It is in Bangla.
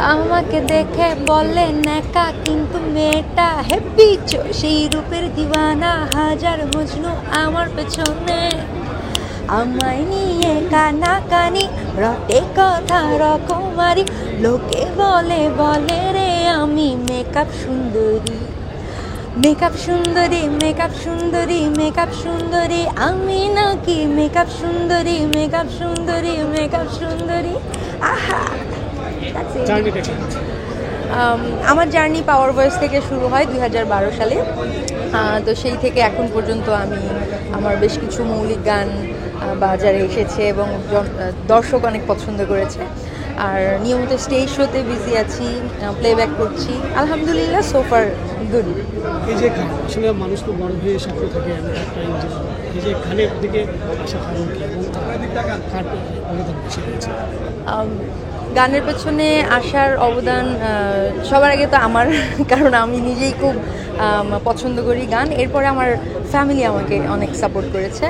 আমাকে দেখে বলে নেকা কিন্তু মেয়েটা হেব্বি সেই রূপের দিওয়ানা হাজার মজনু আমার পেছনে আমায় নিয়ে কানাকানি রটে কথা রকমারি লোকে বলে বলে রে আমি মেকআপ সুন্দরী মেকআপ সুন্দরী মেকআপ সুন্দরী মেকআপ সুন্দরী আমি নাকি মেকআপ সুন্দরী মেকআপ সুন্দরী মেকআপ সুন্দরী আহা That's it. জার্নিটা কেমন? আমার জার্নি পাওয়ার ভয়েস থেকে শুরু হয় 2012 সালে। তো সেই থেকে এখন পর্যন্ত আমি আমার বেশ কিছু মৌলিক গান বাজারে এসেছে এবং দর্শক অনেক পছন্দ করেছে। আর নিয়মিত স্টেজ শোতে বিজি আছি, প্লেব্যাক করছি, আলহামদুলিল্লাহ সোফার গুড। এই যে গান আসলে মানুষ তো বড় হয়ে স্বপ্ন থাকে আমি একটা ইঞ্জিনিয়ার, এই যে গানের দিকে আসা কারণ কি এবং কার অবদান বেশি রয়েছে? গানের পেছনে আসার অবদান সবার আগে তো আমার, কারণ আমি নিজেই খুব পছন্দ করি গান। এরপরে আমার ফ্যামিলি আমাকে অনেক সাপোর্ট করেছে।